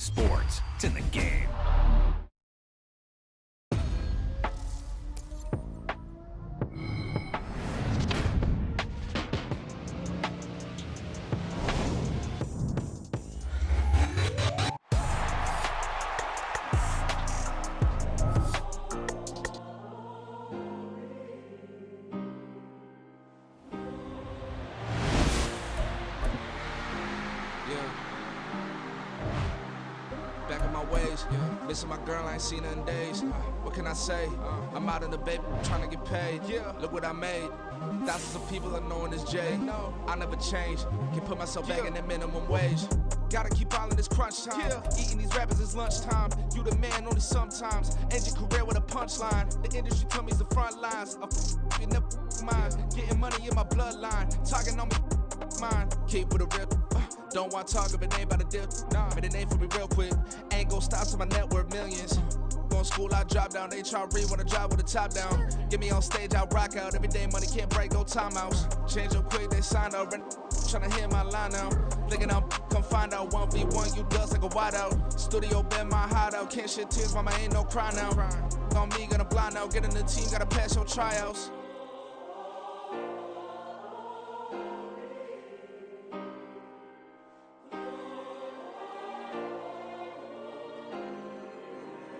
sports. It's in the game. Back on my ways, missing my girl, I ain't seen her in days. What can I say? I'm out in the baby, trying to get paid. Look what I made. Thousands of people are knowing this Jay. I never change. Can put myself back in that minimum wage. Gotta keep all in this crunch time. Eating these rappers is lunchtime. You the man only sometimes. End your career with a punchline. The industry tell me it's the front lines. You never mine. Getting money in my bloodline. Talking on me, mine. Keep with a real. Don't want to talk if it ain't about a deal. Made a name for me real quick. Ain't gon' stop till my net worth millions. Going school, I drop down. They try to read when I drive with the top down. Get me on stage, I rock out. Every day money can't break, no timeouts. Change up quick, they sign up. Tryna hear my line out. Thinking I'm come find out 1v1, you dust like a wideout. Studio been my hideout. Can't shed tears, mama ain't no cry now. On me, gonna blind out. Get in the team, gotta pass your tryouts.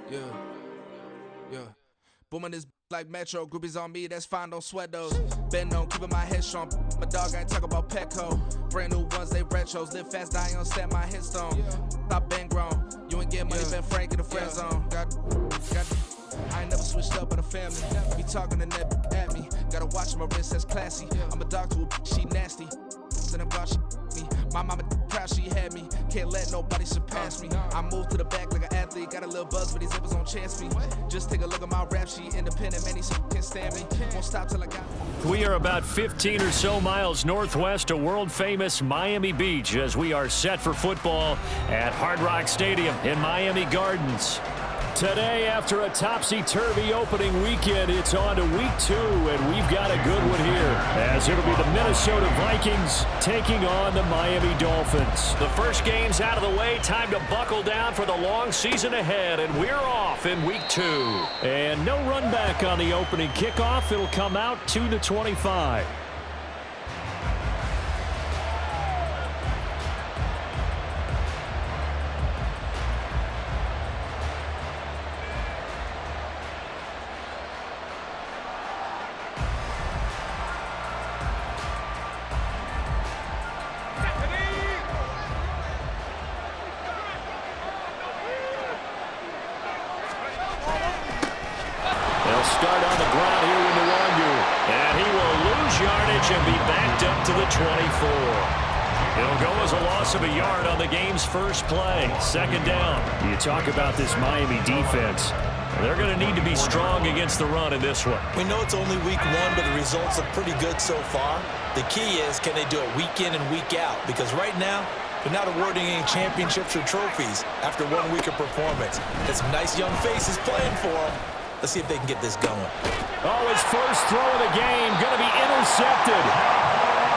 Yeah. Booming this like Metro. Groupies on me, that's fine, don't sweat those. Been on, keeping my head strong. My dog ain't talking about Petco. Brand new ones, they retros. Live fast, die on, set my headstone. Stop been grown. You ain't get money, been frank in the friend zone. I ain't never switched up in the family. Be talking to that at me. Gotta watch my wrist, that's classy. I'm a dog to a she nasty. Then I'm gone, she me. My mama proud she had me. Can't let nobody surpass me. I move to the back like an athlete. Got a little buzz, but these zippers on chance me. Just take a look at my rap sheet. Independent, many can't stand me. Won't stop till I got. We are about 15 or so miles northwest of world-famous Miami Beach as we are set for football at Hard Rock Stadium in Miami Gardens. Today, after a topsy-turvy opening weekend, it's on to week 2, and we've got a good one here, as it'll be the Minnesota Vikings taking on the Miami Dolphins. The first game's out of the way, time to buckle down for the long season ahead, and we're off in week 2. And no run back on the opening kickoff. It'll come out to the 25. Start on the ground here with Nwangu. And he will lose yardage and be backed up to the 24. It'll go as a loss of a yard on the game's first play. Second down. You talk about this Miami defense. They're going to need to be strong against the run in this one. We know it's only week 1, but the results look pretty good so far. The key is, can they do it week in and week out? Because right now, they're not awarding any championships or trophies after 1 week of performance. Got some nice young faces playing for them. Let's see if they can get this going. Oh, his first throw of the game going to be intercepted.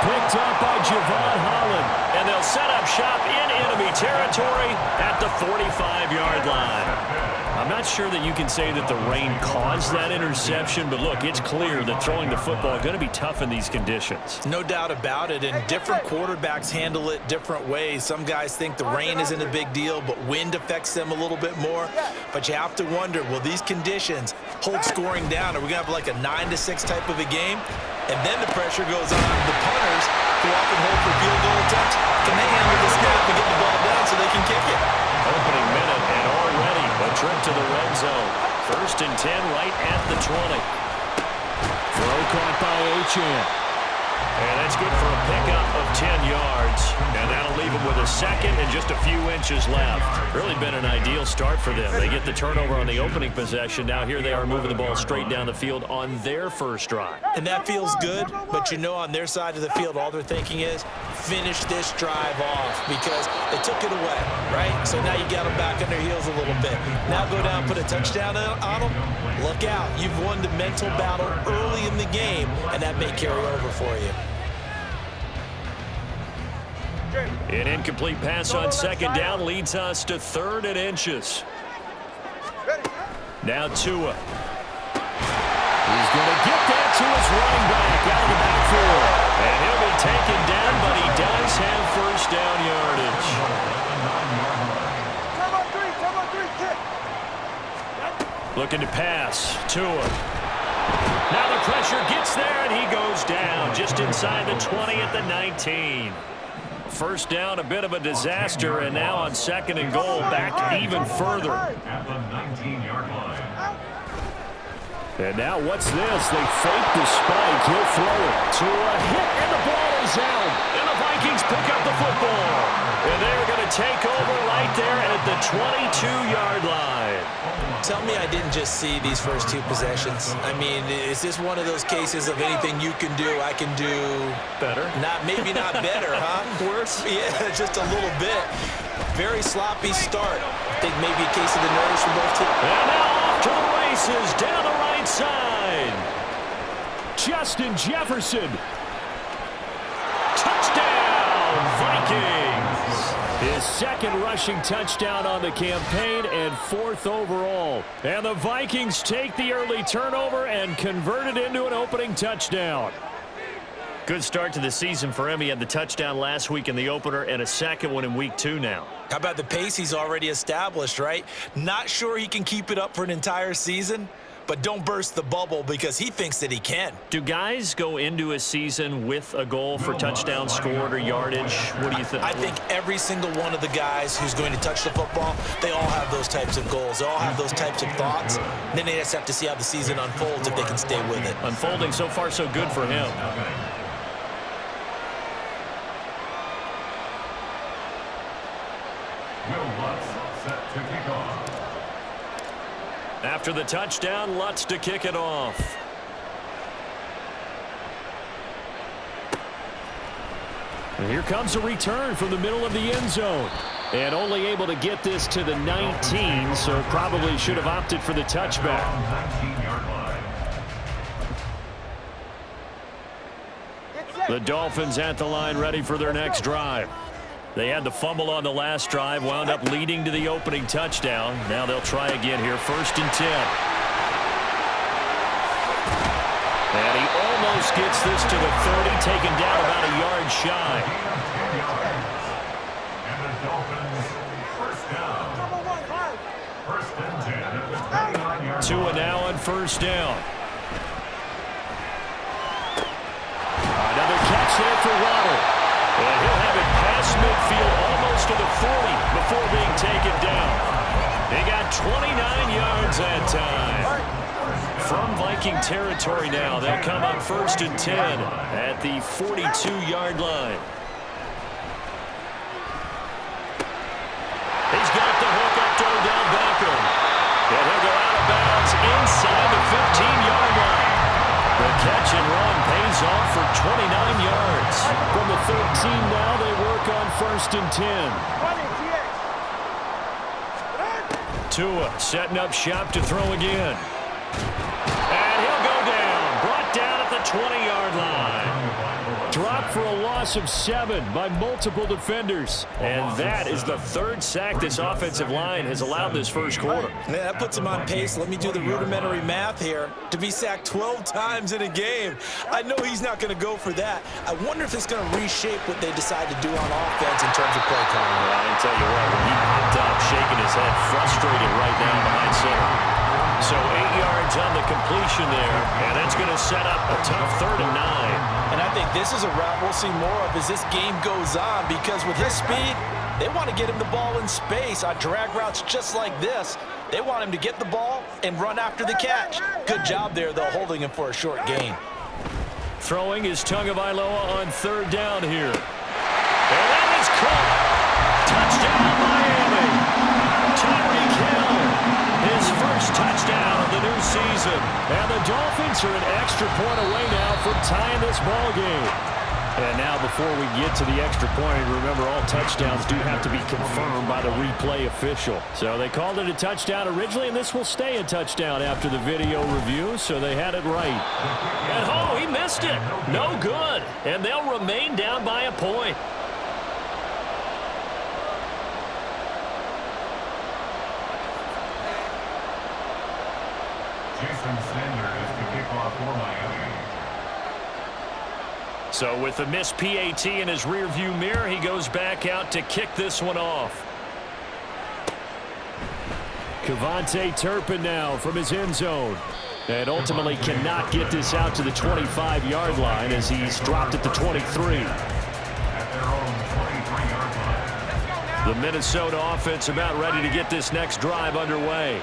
Picked up by Javon Holland. And they'll set up shop in enemy territory at the 45-yard line. I'm not sure that you can say that the rain caused that interception, but look, it's clear that throwing the football is going to be tough in these conditions. No doubt about it, and different quarterbacks handle it different ways. Some guys think the rain isn't a big deal, but wind affects them a little bit more. But you have to wonder, will these conditions hold scoring down? Are we going to have like a 9-6 type of a game? And then the pressure goes on the punters who often hold for field goal attempts. Can they handle the snap and get the ball down so they can kick it? Opening minute and already a trip to the red zone. 1st and 10 right at the 20. Throw caught by Achane. And that's good for a pickup of 10 yards. And that'll leave them with a second and just a few inches left. Really been an ideal start for them. They get the turnover on the opening possession. Now here they are moving the ball straight down the field on their first drive. And that feels good, but you know on their side of the field, all they're thinking is finish this drive off because they took it away, right? So now you got them back on their heels a little bit. Now go down, put a touchdown on them. Look out. You've won the mental battle early in the game, and that may carry over for you. An incomplete pass on second down leads us to 3rd and inches. Now Tua. He's going to get that to his running back out of the backfield. And he'll be taken down, but he does have first down yardage. Looking to pass. Tua. Now the pressure gets there, and he goes down just inside the 20 at the 19. First down, a bit of a disaster, and now on 2nd and goal, back even further. At the 19-yard line. And now what's this? They fake the spike. He'll throw it to a hit, and the ball is out. And the Vikings pick up the football. And they're going to take over right there at the 22-yard line. Tell me I didn't just see these first 2 possessions. I mean, is this one of those cases of anything you can do, I can do better? Maybe not better, huh? Worse? Yeah, just a little bit. Very sloppy start. I think maybe a case of the nerves for both teams. And now off to the races down the right side. Justin Jefferson. Touchdown, Vikings. His 2nd rushing touchdown on the campaign and 4th overall. And the Vikings take the early turnover and convert it into an opening touchdown. Good start to the season for him. He had the touchdown last week in the opener and a 2nd one in week 2 now. How about the pace he's already established, right? Not sure he can keep it up for an entire season, but don't burst the bubble because he thinks that he can. Do guys go into a season with a goal for touchdown scored or yardage? What do you think? I think every single one of the guys who's going to touch the football, they all have those types of goals. They all have those types of thoughts. Then they just have to see how the season unfolds if they can stay with it. Unfolding so far so good for him. Set to kick off. After the touchdown, Lutz to kick it off. And here comes a return from the middle of the end zone. And only able to get this to the 19, so probably should have opted for the touchback. 19-yard line. The Dolphins at the line ready for their next drive. They had the fumble on the last drive, wound up leading to the opening touchdown. Now they'll try again here, 1st and 10. And he almost gets this to the 30, taken down about a yard shy. And the Dolphins, first down. 1st and 10 at the 29-yard line. Tua now on 1st down. Another catch there for Waddle. And he'll have it past midfield almost to the 40 before being taken down. They got 29 yards that time. From Viking territory now, they'll come up 1st and 10 at the 42-yard line. He's got the hook up to Odell Beckham. And he'll go out of bounds inside the 15-yard line. The catch and run pays off for 29 yards. From the 13 now, they work on 1st and 10. Tua setting up shop to throw again. And he'll go down. Brought down at the 20-yard line. Dropped for a loss of 7 by multiple defenders. And that is the 3rd sack this offensive line has allowed this first quarter. Yeah, that puts him on pace. Let me do the rudimentary math here. To be sacked 12 times in a game. I know he's not going to go for that. I wonder if it's going to reshape what they decide to do on offense in terms of play calling. Well, I can tell you what, when he popped up, shaking his head, frustrated right now behind center. So 8 yards on the completion there, and that's going to set up a tough 3rd and 9. And I think this is a route we'll see more of as this game goes on, because with his speed, they want to get him the ball in space on drag routes just like this. They want him to get the ball and run after the catch. Good job there, though, holding him for a short gain. Throwing is Tagovailoa on 3rd down here. And that is caught. Touchdown, Miami. Tyreek Hill, his first touchdown of the new season. And the Dolphins are an extra point away now from tying this ball game. And now before we get to the extra point, remember all touchdowns do have to be confirmed by the replay official. So they called it a touchdown originally, and this will stay a touchdown after the video review, so they had it right. And oh, he missed it. No good. And they'll remain down by a point. kickoff for Miami. So with the missed PAT in his rearview mirror, he goes back out to kick this one off. Kevontae Turpin now from his end zone. And ultimately cannot get this out to the 25-yard line as he's dropped at the 23. At their own 23-yard line. The Minnesota offense about ready to get this next drive underway.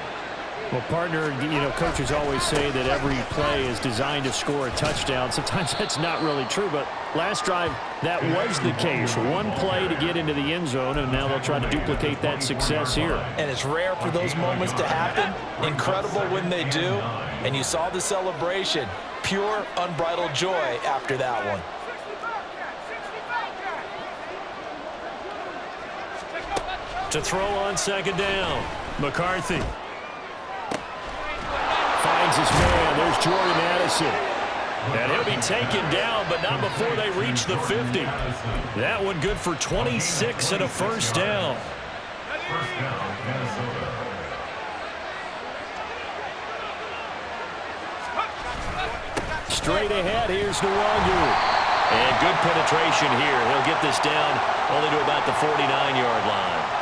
Well, partner, coaches always say that every play is designed to score a touchdown. Sometimes that's not really true, but last drive, that was the case. One play to get into the end zone, and now they'll try to duplicate that success here. And it's rare for those moments to happen. Incredible when they do. And you saw the celebration. Pure, unbridled joy after that one. To throw on second down, McCarthy. Finds his man. There's Jordan Addison. And he'll be taken down, but not before they reach the 50. That one good for 26 and a first down. First down, Minnesota. Straight ahead, here's Nwangu. And good penetration here. He'll get this down only to about the 49-yard line.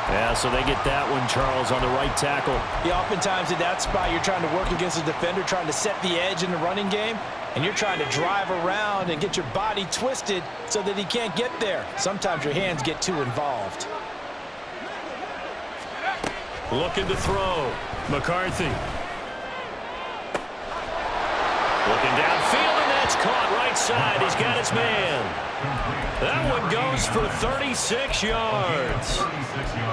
Yeah, so they get that one, Charles, on the right tackle. Yeah, oftentimes in that spot, you're trying to work against a defender, trying to set the edge in the running game, and you're trying to drive around and get your body twisted so that he can't get there. Sometimes your hands get too involved. Looking to throw. McCarthy. Looking downfield, and that's caught right side. He's got his man. That one goes for 36 yards.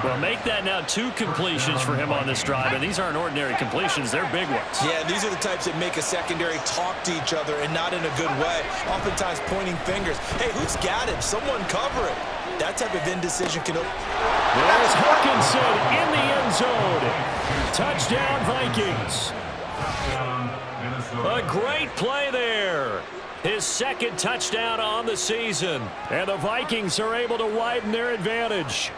Well, make that now 2 completions for him on this drive, and these aren't ordinary completions. They're big ones. Yeah, these are the types that make a secondary talk to each other, and not in a good way. Oftentimes pointing fingers. Hey, who's got him? Someone cover it. That type of indecision can... There's Hawkinson in the end zone. Touchdown, Vikings. A great play there. His second touchdown on the season. And the Vikings are able to widen their advantage.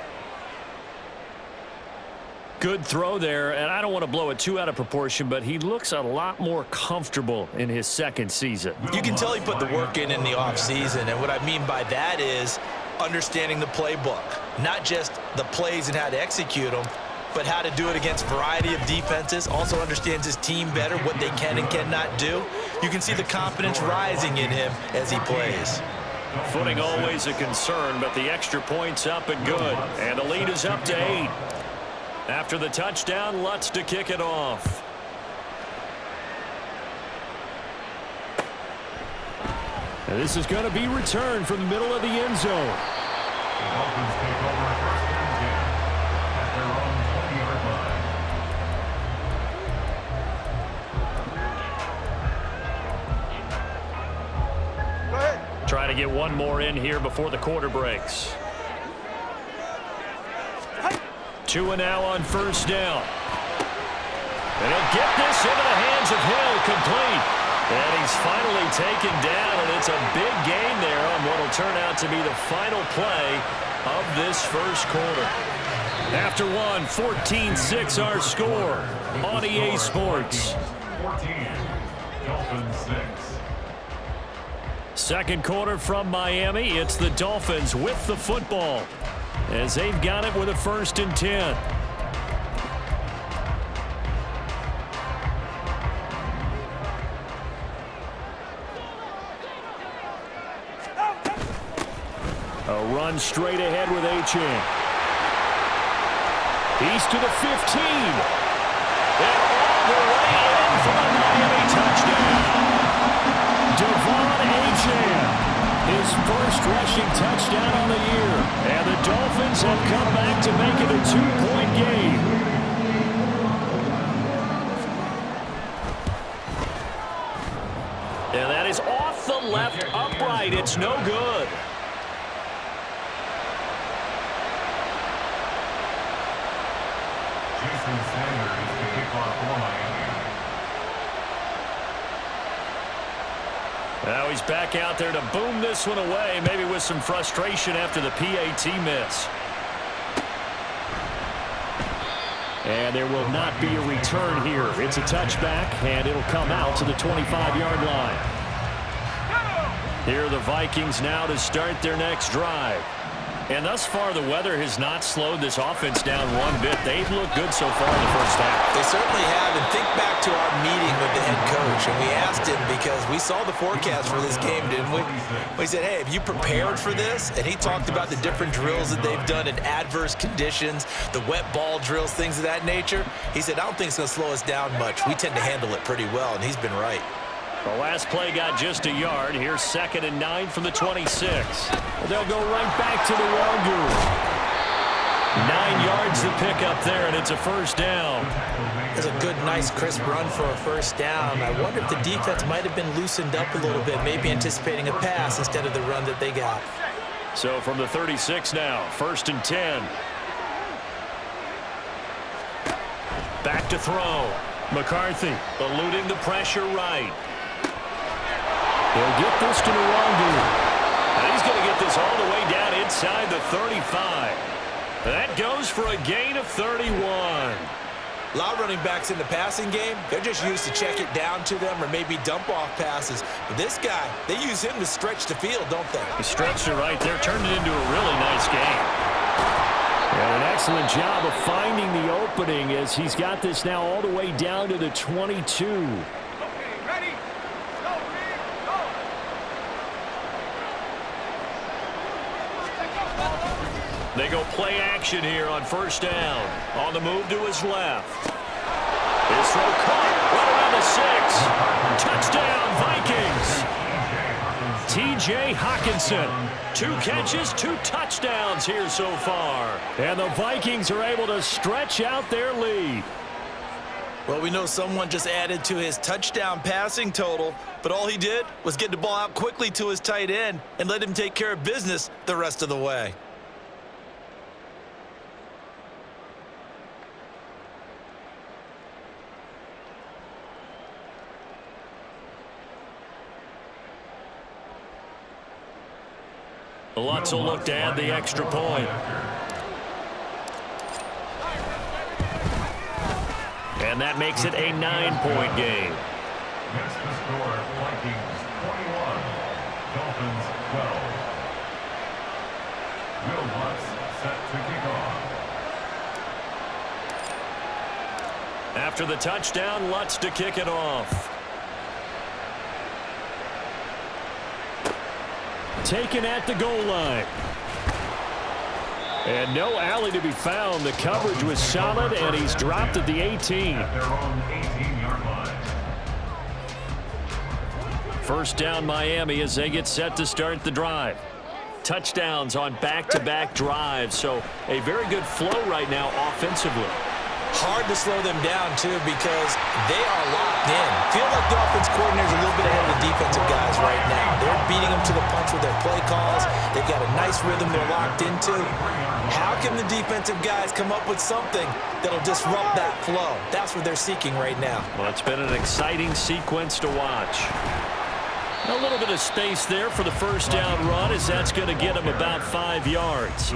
Good throw there, and I don't want to blow it too out of proportion, but he looks a lot more comfortable in his second season. You can tell he put the work in the offseason, and what I mean by that is understanding the playbook. Not just the plays and how to execute them, but how to do it against a variety of defenses. Also understands his team better, what they can and cannot do. You can see the confidence rising in him as he plays. Footing always a concern, but the extra point's up and good. And the lead is up to 8. After the touchdown, Lutz to kick it off. And this is going to be returned from the middle of the end zone. The Dolphins take over first and 10 at their own 20-yard line. Go ahead. Try to get one more in here before the quarter breaks. 2 now on first down. And he'll get this into the hands of Hill, complete. And he's finally taken down, and it's a big gain there on what will turn out to be the final play of this first quarter. After one, 14-6 our score on EA Sports. 14, Dolphins 6. Second quarter from Miami. It's the Dolphins with the football as they've got it with a 1st and 10. A run straight ahead with Achane. He's to the 15. And all the way in for the Miami touchdown. Devon Achane, his first rushing touchdown on the year. And the Dolphins have come back to make it a 2-point game. And that is off the left upright. It's no good. Jason Sanders to kick off for Miami. Now he's back out there to boom this one away, maybe with some frustration after the PAT miss. And there will not be a return here. It's a touchback, and it'll come out to the 25-yard line. Here are the Vikings now to start their next drive. And thus far, the weather has not slowed this offense down one bit. They've looked good so far in the first half. They certainly have. And think back to our meeting with the head coach. And we asked him because we saw the forecast for this game, didn't we? We said, hey, have you prepared for this? And he talked about the different drills that they've done in adverse conditions, the wet ball drills, things of that nature. He said, I don't think it's going to slow us down much. We tend to handle it pretty well, and he's been right. The last play got just a yard. Here's 2nd and 9 from the 26. They'll go right back to the Wangu. 9 yards to pick up there, and it's a first down. It's a good, nice, crisp run for a first down. I wonder if the defense might have been loosened up a little bit, maybe anticipating a pass instead of the run that they got. So from the 36 now, 1st and 10. Back to throw. McCarthy eluding the pressure right. He'll get this to Nwangu. And he's going to get this all the way down inside the 35. That goes for a gain of 31. A lot of running backs in the passing game, they're just used to check it down to them or maybe dump off passes. But this guy, they use him to stretch the field, don't they? He stretched it right there, turned it into a really nice game. And an excellent job of finding the opening as he's got this now all the way down to the 22. They go play action here on first down. On the move to his left. His throw caught right around the 6. Touchdown, Vikings. T.J. Hawkinson. 2 catches, 2 touchdowns here so far. And the Vikings are able to stretch out their lead. Well, we know someone just added to his touchdown passing total, but all he did was get the ball out quickly to his tight end and let him take care of business the rest of the way. Lutz will look to add the extra point. And that makes it a 9-point game. Next to score, Vikings 21, Dolphins 12. Will Lutz set to kick off. After the touchdown, Lutz to kick it off. Taken at the goal line. And no alley to be found. The coverage was solid, and he's dropped at the 18. At their own 18-yard line. First down, Miami, as they get set to start the drive. Touchdowns on back-to-back drives, so a very good flow right now offensively. Hard to slow them down, too, because they are locked in. Feel like the offense coordinator's a little bit ahead of the defensive guys right now. They're beating them to the punch with their play calls. They've got a nice rhythm they're locked into. How can the defensive guys come up with something that'll disrupt that flow? That's what they're seeking right now. Well, it's been an exciting sequence to watch. A little bit of space there for the first down run, as that's going to get them about 5 yards.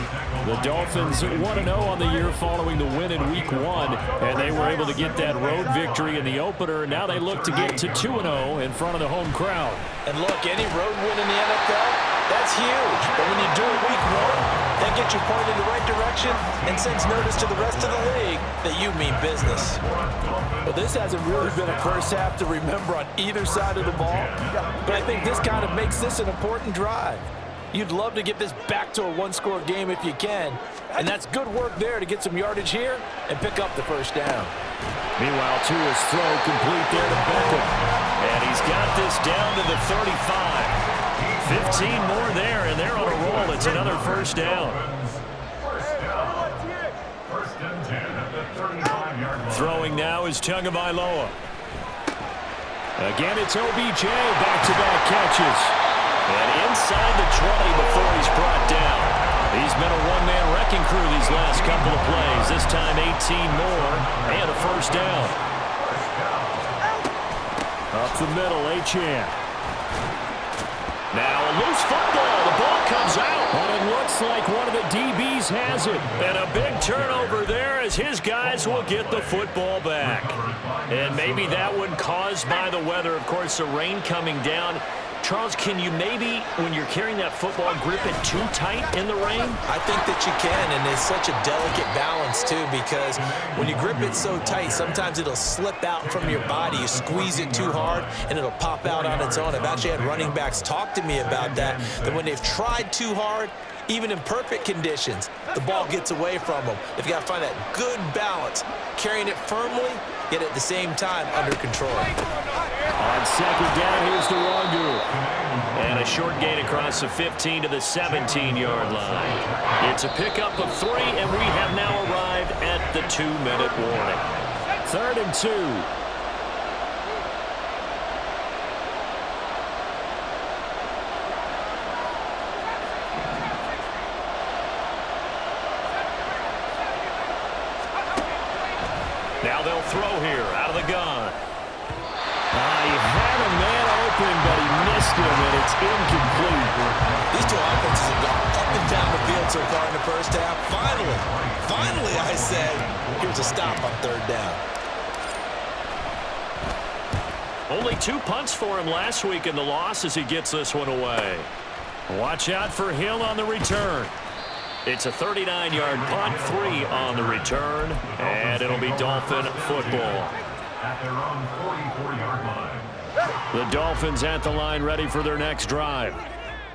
The Dolphins 1-0 on the year following the win in Week 1, and they were able to get that road victory in the opener. Now they look to get to 2-0 in front of the home crowd. And look, any road win in the NFL, that's huge. But when you do it Week 1, that gets you pointed in the right direction and sends notice to the rest of the league that you mean business. Well, this hasn't really been a first half to remember on either side of the ball, but I think this kind of makes this an important drive. You'd love to get this back to a one-score game if you can, and that's good work there to get some yardage here and pick up the first down. Meanwhile, Tua's throw complete there to Beckham, and he's got this down to the 35. 15 more there, and they're on a roll. It's another first down. First and 10 at the 35-yard line. Throwing now is Tagovailoa. Again, it's OBJ, back-to-back catches. And inside the 20 before he's brought down. He's been a one-man wrecking crew these last couple of plays. This time 18 more and a first down. Up the middle, Achane. Now a loose football. The ball comes out. But it looks like one of the DBs has it. And a big turnover there as his guys will get the football back. And maybe that one caused by the weather. Of course, the rain coming down. Charles, can you maybe, when you're carrying that football, grip it too tight in the rain? I think that you can, and it's such a delicate balance, too, because when you grip it so tight, sometimes it'll slip out from your body. You squeeze it too hard, and it'll pop out on its own. I've actually had running backs talk to me about that when they've tried too hard, even in perfect conditions, the ball gets away from them. They've got to find that good balance, carrying it firmly, yet at the same time under control. On second down, here's the Wangu. And a short gain across the 15 to the 17-yard line. It's a pickup of 3, and we have now arrived at the 2-minute warning. 3rd and 2. Now they'll throw here out of the gun. He had a man open, but he missed him, and it's incomplete. These two offenses have gone up and down the field so far in the first half. Finally, I said, here's a stop on 3rd down. Only 2 punts for him last week in the loss as he gets this one away. Watch out for Hill on the return. It's a 39-yard punt, 3 on the return, and it'll be Dolphin football. At their own 44-yard line. The Dolphins at the line ready for their next drive.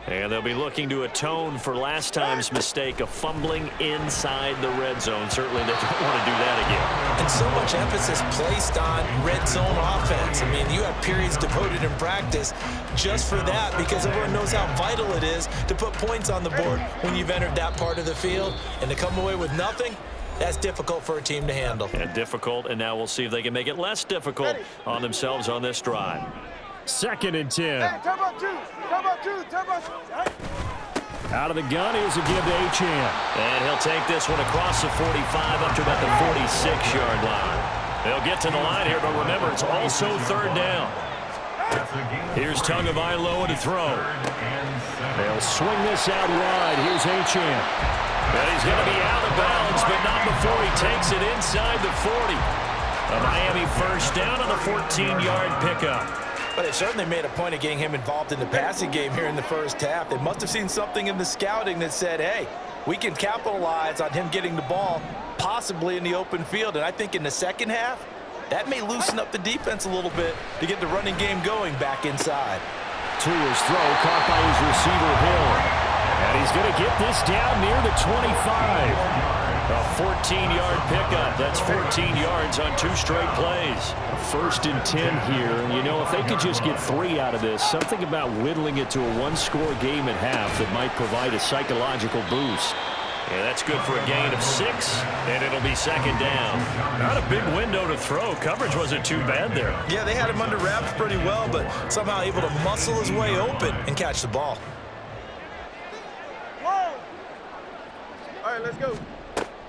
And they'll be looking to atone for last time's mistake of fumbling inside the red zone. Certainly they don't want to do that again. And so much emphasis placed on red zone offense. I mean, you have periods devoted in practice just for that because everyone knows how vital it is to put points on the board when you've entered that part of the field. And to come away with nothing, that's difficult for a team to handle. And difficult, and now we'll see if they can make it less difficult on themselves on this drive. 2nd and 10. Hey, turbo 2. Out of the gun, here's a give to Achane. And he'll take this one across the 45 up to about the 46-yard line. They'll get to the line here, but remember, it's also 3rd down. Here's Tagovailoa to throw. They'll swing this out wide. Here's Achane. And he's going to be out of bounds, but not before he takes it inside the 40. A Miami first down on the 14-yard pickup. But it certainly made a point of getting him involved in the passing game here in the first half. They must have seen something in the scouting that said, hey, we can capitalize on him getting the ball possibly in the open field. And I think in the second half, that may loosen up the defense a little bit to get the running game going back inside. To his throw, caught by his receiver, Hill. And he's going to get this down near the 25. A 14-yard pickup. That's 14 yards on 2 straight plays. 1st and 10 here. And, you know, if they could just get 3 out of this, something about whittling it to a 1-score game at half that might provide a psychological boost. Yeah, that's good for a gain of 6, and it'll be 2nd down. Not a big window to throw. Coverage wasn't too bad there. Yeah, they had him under wraps pretty well, but somehow able to muscle his way open and catch the ball. Whoa. All right, let's go.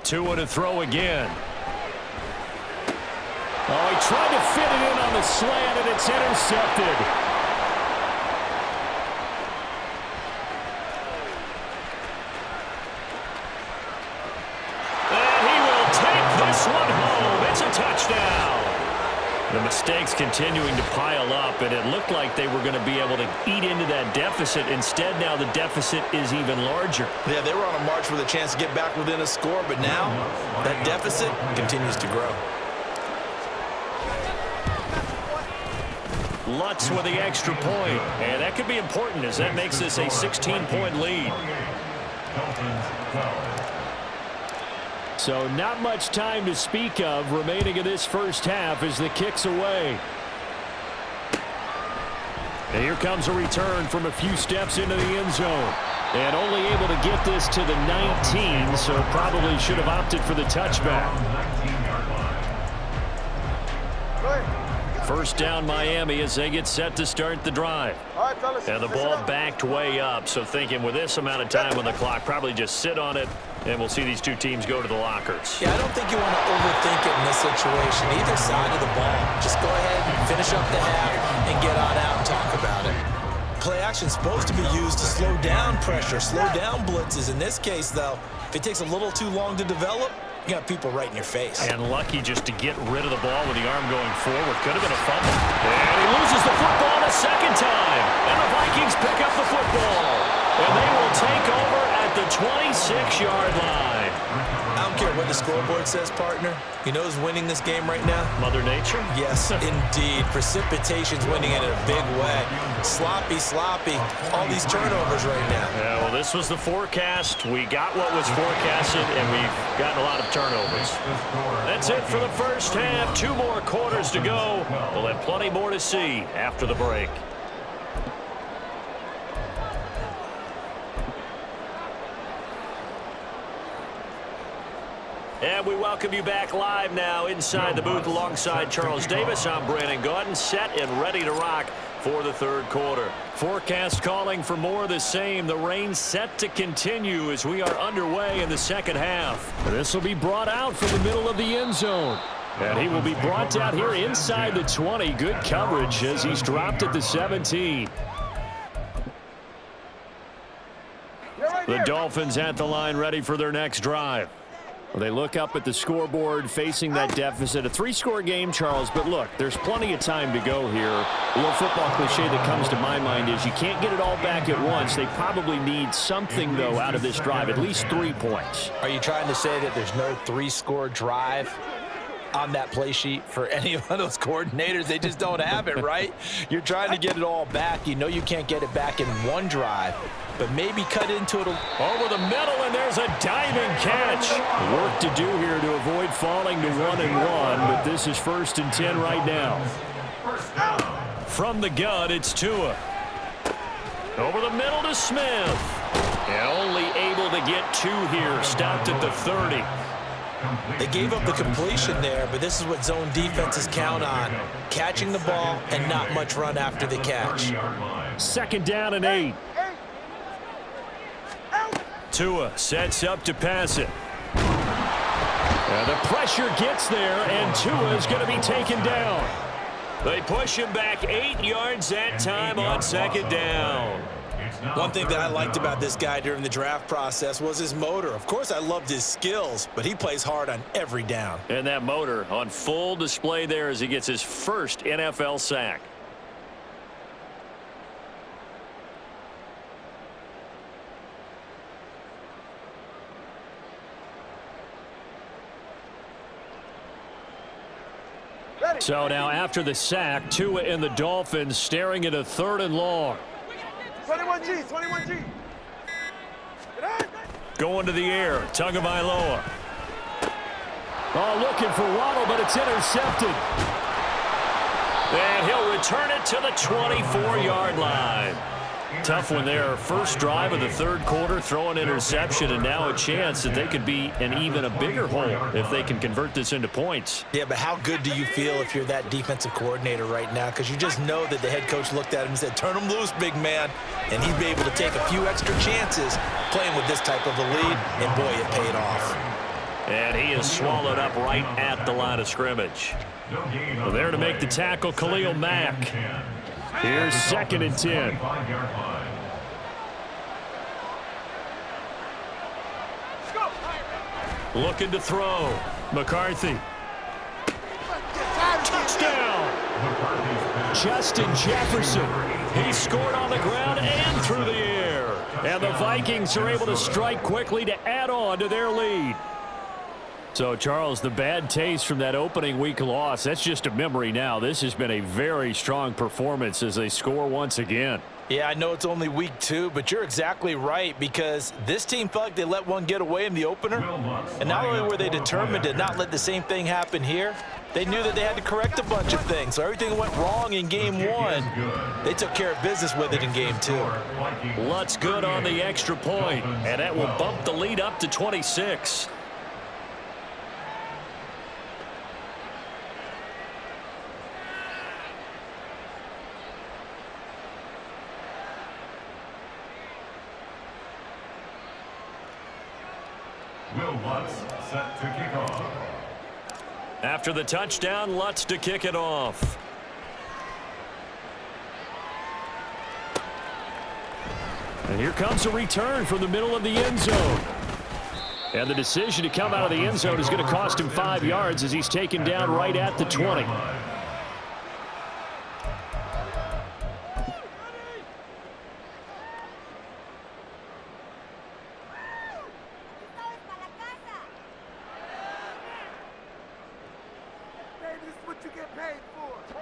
Tua to throw again. Oh, he tried to fit it in on the slant, and it's intercepted. And he will take this one home. It's a touchdown. The mistakes continuing to pile up, and it looked like they were going to be able to eat into that deficit. Instead, now the deficit is even larger. Yeah, they were on a march with a chance to get back within a score, but now that deficit continues to grow. Lutz with the extra point, and that could be important as that makes this a 16-point lead. So not much time to speak of remaining in this first half as the kick's away. And here comes a return from a few steps into the end zone. And only able to get this to the 19, so probably should have opted for the touchback. First down Miami as they get set to start the drive. And the ball backed way up, so thinking with this amount of time on the clock, probably just sit on it, and we'll see these two teams go to the lockers. Yeah, I don't think you want to overthink it in this situation. Either side of the ball, just go ahead and finish up the half and get on out and talk about it. Play action's supposed to be used to slow down down pressure, slow down blitzes. In this case, though, if it takes a little too long to develop, you got people right in your face. And lucky just to get rid of the ball with the arm going forward. Could have been a fumble. And he loses the football a second time. And the Vikings pick up the football. And they will take over at the 26-yard line. I don't care what the scoreboard says, partner. You know who's winning this game right now? Mother Nature? Yes, indeed. Precipitation's winning in a big way. Sloppy, all these turnovers right now. Yeah, well, this was the forecast. We got what was forecasted, and we've gotten a lot of turnovers. That's it for the first half. 2 more quarters to go. We'll have plenty more to see after the break. And we welcome you back live now inside the booth alongside Charles Davis. I'm Brandon Gaudin, set and ready to rock for the third quarter. Forecast calling for more of the same. The rain set to continue as we are underway in the second half. This will be brought out from the middle of the end zone. And he will be brought out here inside the 20. Good coverage as he's dropped at the 17. The Dolphins at the line ready for their next drive. Well, they look up at the scoreboard facing that deficit. A 3-score game, Charles, but look, there's plenty of time to go here. The little football cliche that comes to my mind is you can't get it all back at once. They probably need something, though, out of this drive, at least 3 points. Are you trying to say that there's no 3-score drive on that play sheet for any of those coordinators? They just don't have it, right? You're trying to get it all back. You know you can't get it back in one drive, but maybe cut into it over the middle, and there's a diving catch. Work to do here to avoid falling to 1-1, but this is 1st and 10 right now. From the gun, it's Tua. Over the middle to Smith. And only able to get 2 here. Stopped at the 30. They gave up the completion there, but this is what zone defenses count on. Catching the ball and not much run after the catch. 2nd down and 8. Tua sets up to pass it. The pressure gets there, and Tua is going to be taken down. They push him back 8 yards that time on 2nd down. One thing that I liked about this guy during the draft process was his motor. Of course, I loved his skills, but he plays hard on every down. And that motor on full display there as he gets his first NFL sack. So now after the sack, Tua and the Dolphins staring at a 3rd and long. 21G. Going to the air, Tagovailoa. Oh, looking for Waddle, but it's intercepted. And he'll return it to the 24-yard line. Tough one there. First drive of the 3rd quarter, throw an interception, and now a chance that they could be in even a bigger hole if they can convert this into points. Yeah, but how good do you feel if you're that defensive coordinator right now? Because you just know that the head coach looked at him and said, turn him loose, big man. And he'd be able to take a few extra chances playing with this type of a lead, and boy, it paid off. And he is swallowed up right at the line of scrimmage. Well, there to make the tackle, Khalil Mack. Here's 2nd and 10. Looking to throw. McCarthy. Touchdown. Justin Jefferson. He scored on the ground and through the air. And the Vikings are able to strike quickly to add on to their lead. So, Charles, the bad taste from that opening week loss, that's just a memory now. This has been a very strong performance as they score once again. Yeah, I know it's only week 2, but you're exactly right, because this team felt like they let one get away in the opener. And not only were they determined to not let the same thing happen here, they knew that they had to correct a bunch of things. So everything went wrong in game 1. They took care of business with it in game 2. Lutz good on the extra point, and that will bump the lead up to 26. Will Lutz set to kick off. After the touchdown, Lutz to kick it And here comes a return from the middle of the end zone. And the decision to come out of the end zone is going to cost him 5 yards as he's taken down right at the 20.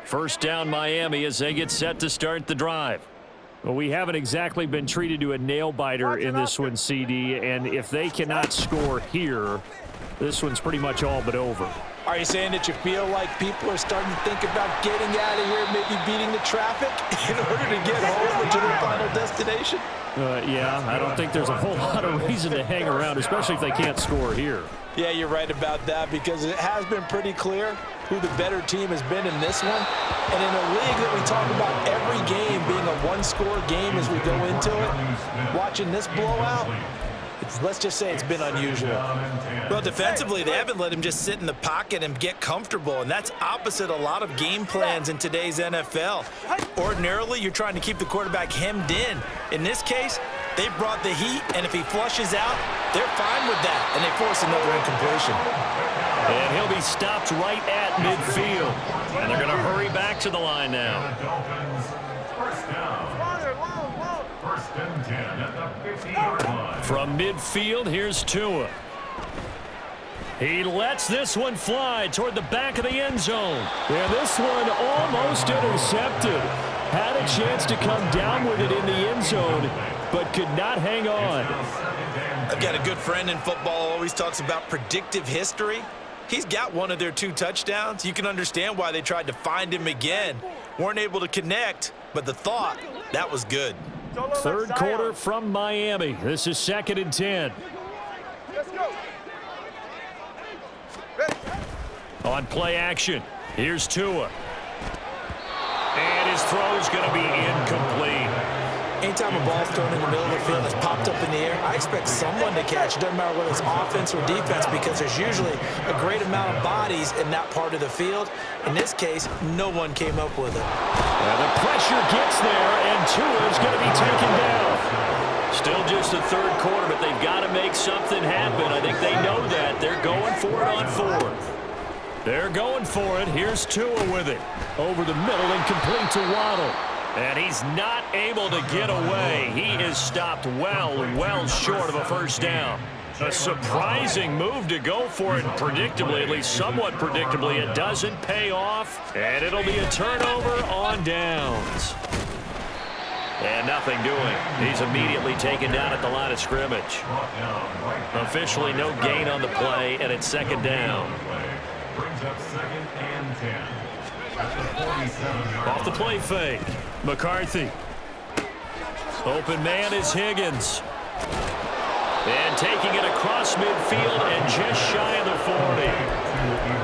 First down Miami as they get set to start the drive. Well, we haven't exactly been treated to a nail-biter in this one, CD, and if they cannot score here, this one's pretty much all but over. Are you saying that you feel like people are starting to think about getting out of here, maybe beating the traffic in order to get home or to their final destination? Yeah, I don't think there's a whole lot of reason to hang around, especially if they can't score here. Yeah, you're right about that because it has been pretty clear who the better team has been in this one. And in a league that we talk about every game being a one-score game as we go into it, watching this blowout, let's just say it's been unusual. Well, defensively, they haven't let him just sit in the pocket and get comfortable, and that's opposite a lot of game plans in today's NFL. Ordinarily, you're trying to keep the quarterback hemmed in. In this case, they brought the heat, and if he flushes out, they're fine with that, and they force another incompletion. And he'll be stopped right at midfield. And they're going to hurry back to the line now. First down. First and 10 at the 50-yard line. From midfield, here's Tua. He lets this one fly toward the back of the end zone. And this one almost intercepted. Had a chance to come down with it in the end zone, but could not hang on. I've got a good friend in football, always talks about predictive history. He's got one of their 2 touchdowns. You can understand why they tried to find him again. Weren't able to connect, but the thought, that was good. Third quarter from Miami. This is 2nd and 10. Let's go. On play action, here's Tua. And his throw's going to be incomplete. Anytime a ball's thrown in the middle of the field that's popped up in the air, I expect someone to catch. It doesn't matter whether it's offense or defense because there's usually a great amount of bodies in that part of the field. In this case, no one came up with it. And the pressure gets there, and Tua's going to be taken down. Still just the third quarter, but they've got to make something happen. I think they know that. They're going for it on 4th. They're going for it. Here's Tua with it. Over the middle and complete to Waddle. And he's not able to get away. He is stopped well short of a first down. A surprising move to go for it, predictably, at least somewhat predictably. It doesn't pay off, and it'll be a turnover on downs. And nothing doing. He's immediately taken down at the line of scrimmage. Officially no gain on the play, and it's 2nd down. Brings up 2nd and 10. Off the play fake. McCarthy. Open man is Higgins. And taking it across midfield and just shy of the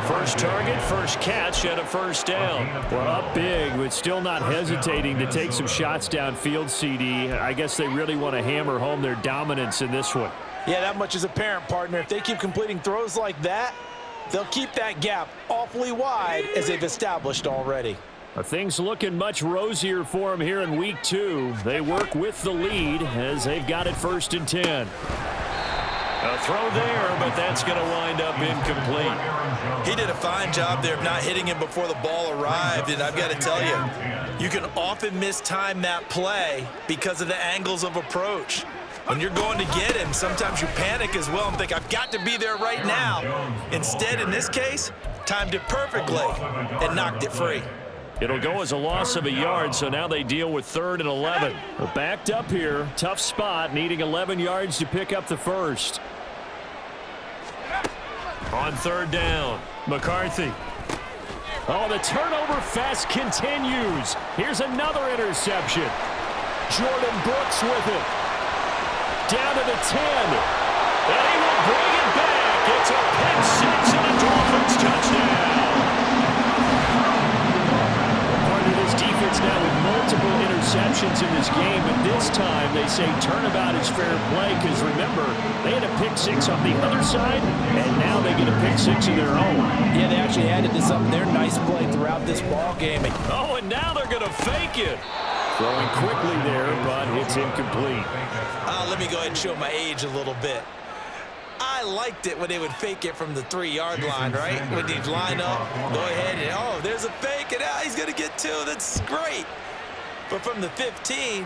40. First target, first catch, and a first down. We're up big, but still not hesitating to take some shots downfield, CD. I guess they really want to hammer home their dominance in this one. Yeah, that much is apparent, partner. If they keep completing throws like that, they'll keep that gap awfully wide as they've established already. Things looking much rosier for them here in week 2. They work with the lead as they've got it 1st and 10. A throw there, but that's going to wind up incomplete. He did a fine job there of not hitting him before the ball arrived, and I've got to tell you, you can often mistime that play because of the angles of approach. When you're going to get him, sometimes you panic as well and think, I've got to be there right now. Instead, in this case, timed it perfectly and knocked it free. It'll go as a loss of a yard, so now they deal with 3rd and 11. They're backed up here, tough spot, needing 11 yards to pick up the first. On 3rd down, McCarthy. Oh, the turnover fest continues. Here's another interception. Jordan Brooks with it. Down to the 10. And he will bring it back. It's a pick 6 and a Dolphins touchdown. Defense now with multiple interceptions in this game, but this time they say turnabout is fair play because remember, they had a pick 6 on the other side, and now they get a pick 6 of their own. Yeah, they actually added this up. Their nice play throughout this ball game. Oh, and now they're going to fake it. Throwing quickly there, but it's incomplete. Let me go ahead and show my age a little bit. I liked it when they would fake it from the 3-yard line, right? When they'd line up, go ahead and, oh, there's a fake, and he's going to get 2. That's great. But from the 15,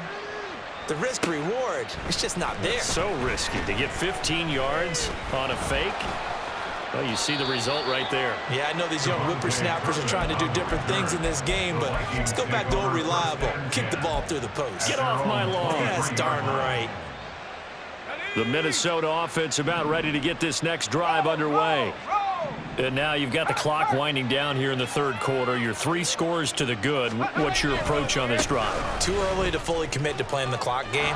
the risk-reward, it's just not there. It's so risky to get 15 yards on a fake. Well, you see the result right there. Yeah, I know these young whippersnappers are trying to do different things in this game, but let's go back to old reliable. Kick the ball through the post. Get off my lawn. Yeah, that's darn right. The Minnesota offense about ready to get this next drive underway. And now you've got the clock winding down here in the third quarter. Your 3 scores to the good. What's your approach on this drive? Too early to fully commit to playing the clock game.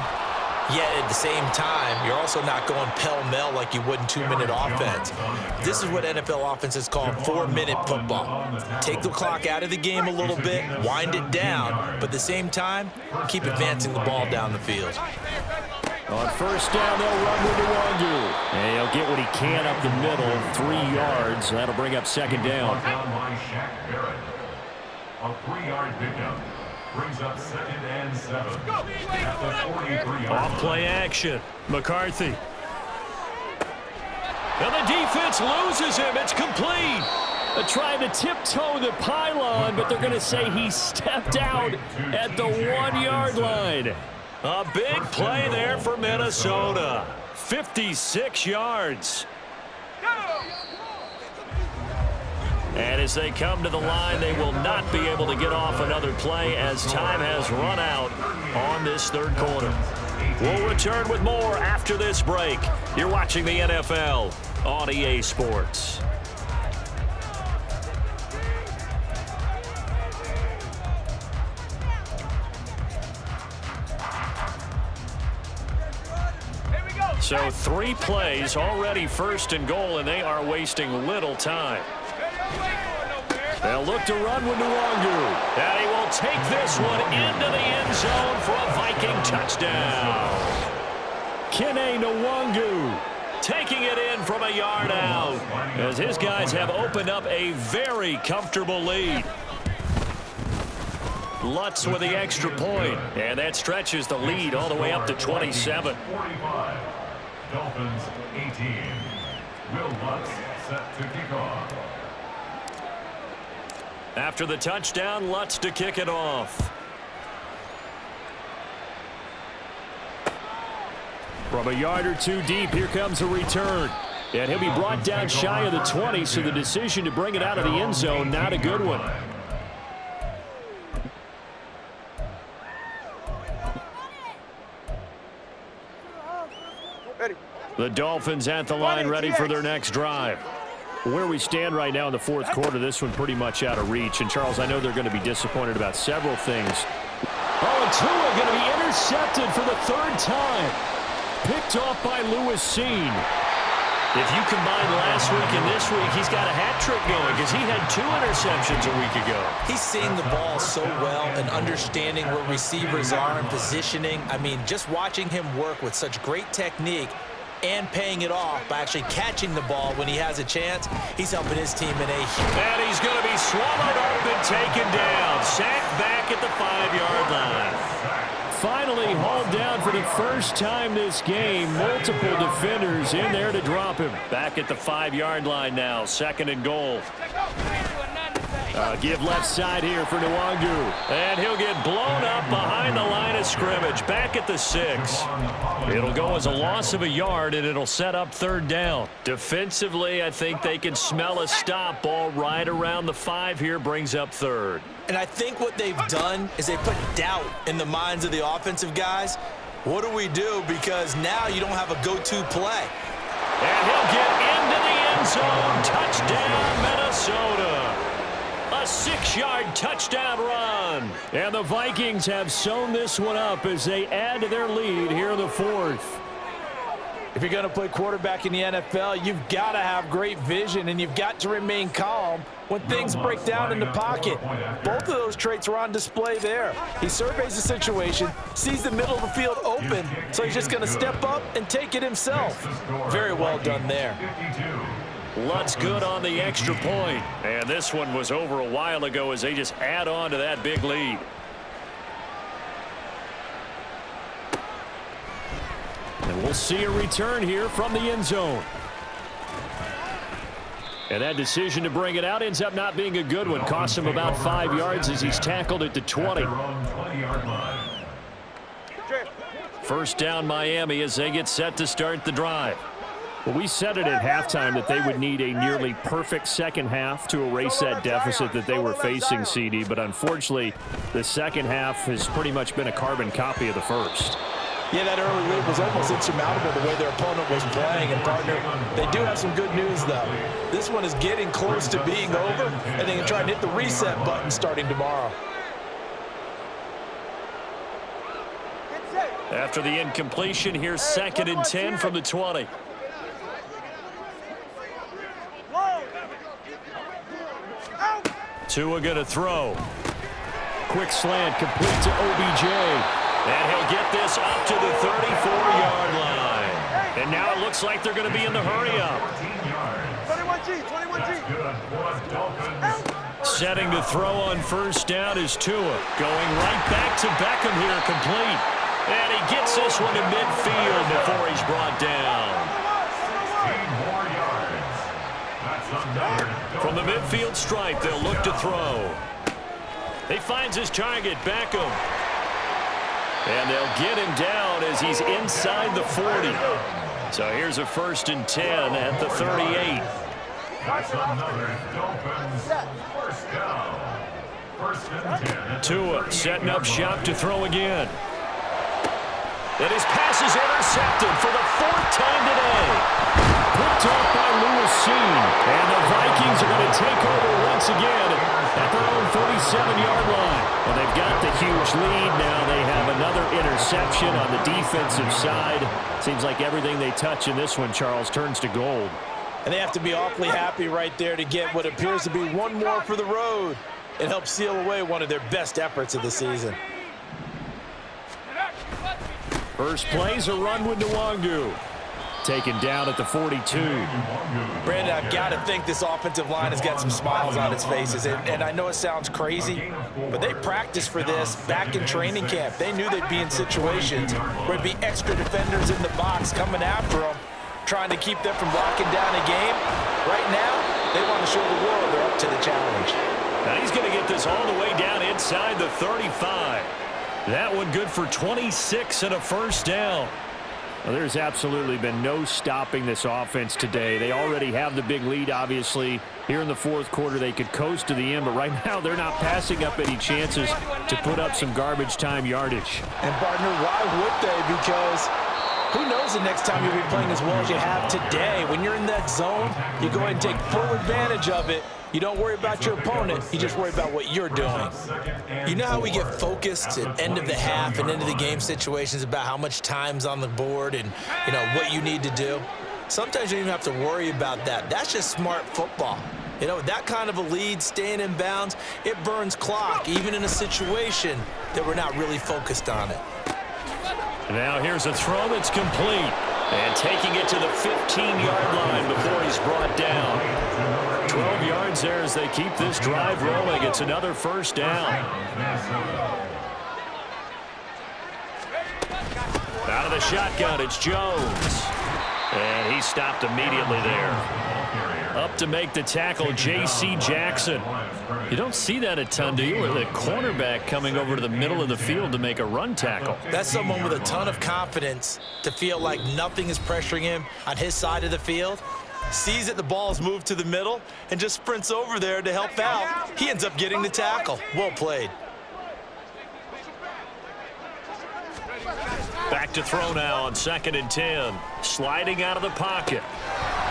Yet at the same time, you're also not going pell-mell like you would in 2-minute offense. This is what NFL offenses call 4-minute football. Take the clock out of the game a little bit, wind it down, but at the same time, keep advancing the ball down the field. On first down, they'll run with Nwangu. And he'll get what he can up the middle, 3 yards. That'll bring up second down. A 3-yard pickup brings up 2nd and 7. At the 43-yard Off play action. McCarthy. And the defense loses him. It's complete. They're trying to tiptoe the pylon, but they're going to say he stepped out at the 1-yard line. A big play there for Minnesota. 56 yards. And as they come to the line, they will not be able to get off another play as time has run out on this third quarter. We'll return with more after this break. You're watching the NFL on EA Sports. So 3 plays already first and goal, and they are wasting little time. They'll look to run with Nwangu. And he will take this one into the end zone for a Viking touchdown. Kene Nwangu taking it in from a yard out as his guys have opened up a very comfortable lead. Lutz with the extra point, and that stretches the lead all the way up to 27. 45. Dolphins 18. Will Lutz set to kick off. After the touchdown, Lutz to kick it off. From a yard or 2 deep, here comes a return. And he'll be brought down shy of the 20, so the decision to bring it out of the end zone, not a good one. The Dolphins at the line ready for their next drive. Where we stand right now in the fourth quarter, this one pretty much out of reach. And, Charles, I know they're going to be disappointed about several things. Oh, and Tua going to be intercepted for the 3rd time. Picked off by Lewis Seen. If you combine last week and this week, he's got a hat trick going because he had 2 interceptions a week ago. He's seeing the ball so well and understanding where receivers are and positioning. I mean, just watching him work with such great technique and paying it off by actually catching the ball when he has a chance, he's helping his team in a huge... And he's going to be swallowed up and taken down. Sacked back at the 5-yard line. Finally hauled down for the first time this game. Multiple defenders in there to drop him. Back at the 5-yard line now. 2nd and goal. Give left side here for Nwangu. And he'll get blown up behind the line of scrimmage. Back at the 6. It'll go as a loss of a yard, and it'll set up 3rd down. Defensively, I think they can smell a stop. Ball right around the 5 here brings up 3rd. And I think what they've done is they put doubt in the minds of the offensive guys. What do we do? Because now you don't have a go-to play. And he'll get into the end zone. Touchdown, Minnesota. A 6-yard touchdown run. And the Vikings have sewn this one up as they add to their lead here in the 4th. If you're going to play quarterback in the NFL, you've got to have great vision, and you've got to remain calm when things break down in the pocket. Both of those traits were on display there. He surveys the situation, sees the middle of the field open, so he's just going to step up and take it himself. Very well done there. Lutz good on the extra point. And this one was over a while ago as they just add on to that big lead. And we'll see a return here from the end zone. And that decision to bring it out ends up not being a good one. Costs him about 5 yards as he's tackled at the 20. First down Miami as they get set to start the drive. Well, we said it at halftime that they would need a nearly perfect second half to erase that deficit that they were facing, CD. But unfortunately, the second half has pretty much been a carbon copy of the first. Yeah, that early lead was almost insurmountable the way their opponent was playing. And, partner, they do have some good news, though. This one is getting close to being over, and they can try and hit the reset button starting tomorrow. After the incompletion, here's 2nd and 10 from the 20. Tua going to throw. Quick slant complete to OBJ. And he'll get this up to the 34-yard line. And now it looks like they're going to be in the hurry-up. 21G, 21G. Setting to throw on first down is Tua. Going right back to Beckham here, complete. And he gets this one to midfield before he's brought down. 16 more yards. That's another. From the midfield stripe, they'll look to throw. He finds his target, Beckham. And they'll get him down as he's inside the 40. So here's a 1st and 10 at the 38. That's another Dolphins first down. 1st and 10. Tua setting up shop to throw again. And his pass is intercepted for the 4th time today. Picked off by Lewis Seen. And the Vikings are going to take over once again at their own 37-yard line. Well, they've got the huge lead. Now they have another interception on the defensive side. Seems like everything they touch in this one, Charles, turns to gold. And they have to be awfully happy right there to get what appears to be one more for the road. It helps seal away one of their best efforts of the season. First play's a run with Nwangu. Taken down at the 42. Brandon, I've got to think this offensive line has got some smiles on its faces. And I know it sounds crazy, but they practiced for this back in training camp. They knew they'd be in situations where there'd be extra defenders in the box coming after them, trying to keep them from locking down a game. Right now, they want to show the world they're up to the challenge. Now he's going to get this all the way down inside the 35. That one good for 26 and a first down. Well, there's absolutely been no stopping this offense today. They already have the big lead, obviously. Here in the 4th quarter, they could coast to the end, but right now they're not passing up any chances to put up some garbage time yardage. And, partner, why would they? Because who knows the next time you'll be playing as well as you have today. When you're in that zone, you go ahead and take full advantage of it. You don't worry about your opponent. You just worry about what you're doing. You know how we get focused at end of the half and end of the game situations about how much time's on the board and, you know, what you need to do? Sometimes you don't even have to worry about that. That's just smart football. You know, that kind of a lead, staying in bounds, it burns clock, even in a situation that we're not really focused on it. Now here's a throw that's complete. And taking it to the 15-yard line before he's brought down. 12 yards there as they keep this drive rolling. It's another first down. Out of the shotgun, it's Jones. And he stopped immediately there. Up to make the tackle, J.C. Jackson. You don't see that a ton, do you? With a cornerback coming over to the middle of the field to make a run tackle. That's someone with a ton of confidence to feel like nothing is pressuring him on his side of the field. Sees that the ball's moved to the middle and just sprints over there to help out. He ends up getting the tackle. Well played. Back to throw now on 2nd and 10. Sliding out of the pocket.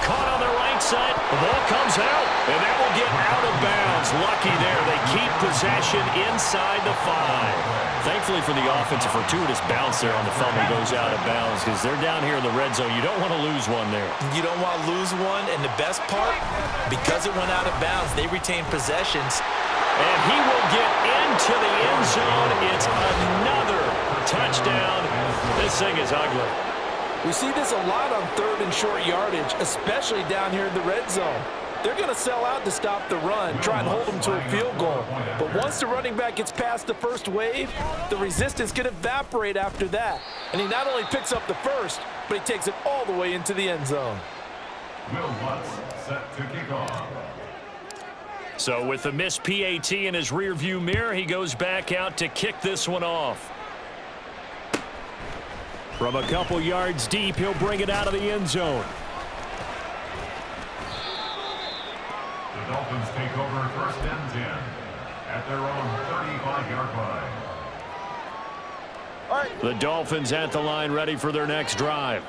Caught on the right side. The ball comes out, and that will get out of bounds. Lucky there. They keep possession inside the 5. Thankfully for the offense, a fortuitous bounce there on the fumble goes out of bounds because they're down here in the red zone. You don't want to lose one there. You don't want to lose one, and the best part, because it went out of bounds, they retain possessions. And he will get into the end zone. It's another touchdown. This thing is ugly. We see this a lot on 3rd and short yardage, especially down here in the red zone. They're going to sell out to stop the run, try and hold them to a field goal. But once the running back gets past the first wave, the resistance can evaporate after that. And he not only picks up the first, but he takes it all the way into the end zone. Will Lutz set to kick off. So with the missed PAT in his rearview mirror, he goes back out to kick this one off. From a couple yards deep, he'll bring it out of the end zone. The Dolphins take over 1st and 10 at their own 35-yard line. The Dolphins at the line, ready for their next drive.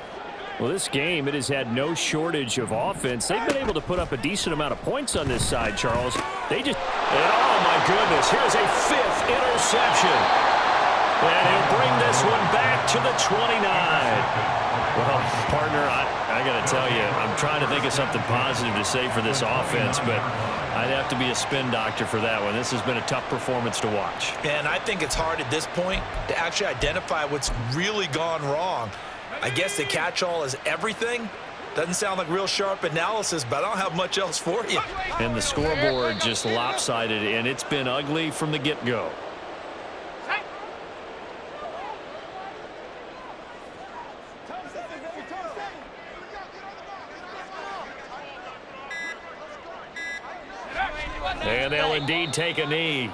Well, this game, it has had no shortage of offense. They've been able to put up a decent amount of points on this side, Charles. They just, oh my goodness, here's a 5th interception. And he'll bring this one back to the 29. Well, partner, I got to tell you, I'm trying to think of something positive to say for this offense, but I'd have to be a spin doctor for that one. This has been a tough performance to watch. And I think it's hard at this point to actually identify what's really gone wrong. I guess the catch-all is everything. Doesn't sound like real sharp analysis, but I don't have much else for you. And the scoreboard just lopsided, and it's been ugly from the get-go. And they'll indeed take a knee.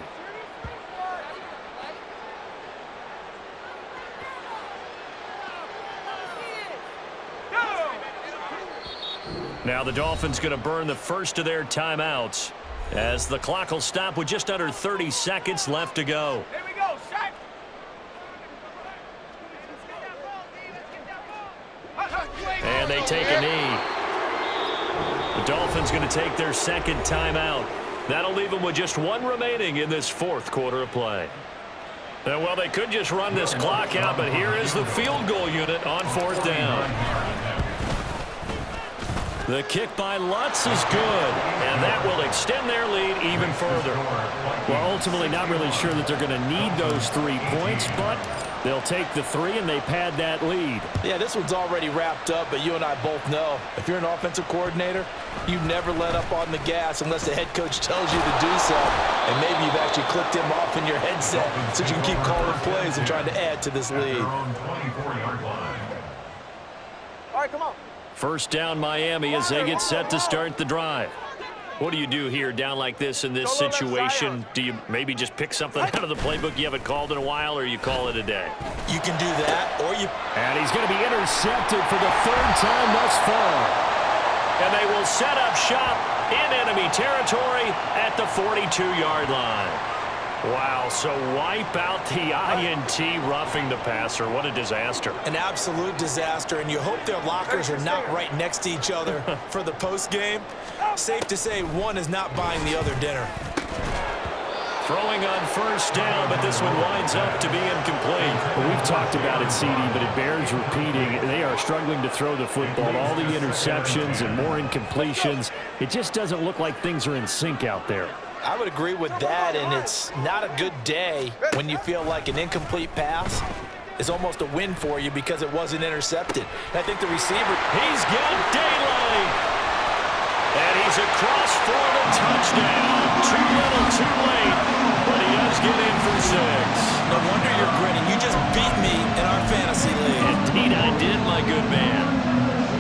Now the Dolphins going to burn the first of their timeouts as the clock will stop with just under 30 seconds left to go. Here we go, set. And they take a knee. The Dolphins going to take their second timeout. That'll leave them with just one remaining in this 4th quarter of play. And well, they could just run this clock out, but here is the field goal unit on 4th down. The kick by Lutz is good, and that will extend their lead even further. Well, ultimately not really sure that they're going to need those 3 points, but they'll take the 3 and they pad that lead. Yeah, this one's already wrapped up, but you and I both know if you're an offensive coordinator, you never let up on the gas unless the head coach tells you to do so. And maybe you've actually clicked him off in your headset so you can keep calling plays and trying to add to this lead. All All right, come on. First down Miami as they get set to start the drive. What do you do here down like this in this situation? Do you maybe just pick something out of the playbook you haven't called in a while, or you call it a day? You can do that, or you... And he's going to be intercepted for the 3rd time thus far. And they will set up shop in enemy territory at the 42-yard line. Wow, so wipe out the INT roughing the passer. What a disaster. An absolute disaster, and you hope their lockers are not right next to each other for the postgame. Safe to say one is not buying the other dinner. Throwing on first down, but this one winds up to be incomplete. Well, we've talked about it, CD, but it bears repeating. They are struggling to throw the football. All the interceptions and more incompletions. It just doesn't look like things are in sync out there. I would agree with that, and it's not a good day when you feel like an incomplete pass is almost a win for you because it wasn't intercepted. And I think the receiver... He's got daylight. And he's across for the touchdown. Too little, too late. But he does get in for 6. No wonder you're grinning. You just beat me in our fantasy league. Indeed I did, my good man.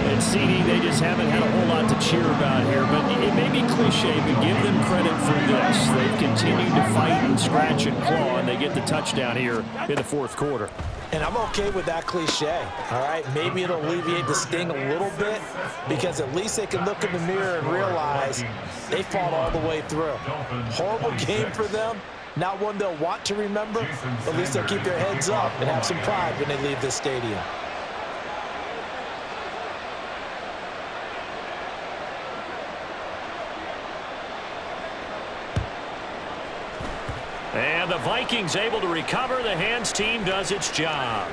And CD, they just haven't had a whole lot to cheer about here, but it may be cliche, but give them credit for this. They've continued to fight and scratch and claw, and they get the touchdown here in the 4th quarter. And I'm okay with that cliche, all right? Maybe it'll alleviate the sting a little bit because at least they can look in the mirror and realize they fought all the way through. Horrible game for them, not one they'll want to remember, but at least they'll keep their heads up and have some pride when they leave this stadium. And the Vikings able to recover. The hands team does its job.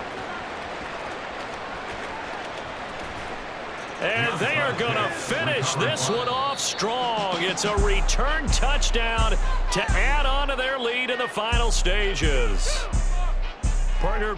And they are going to finish this one off strong. It's a return touchdown to add on to their lead in the final stages. Partner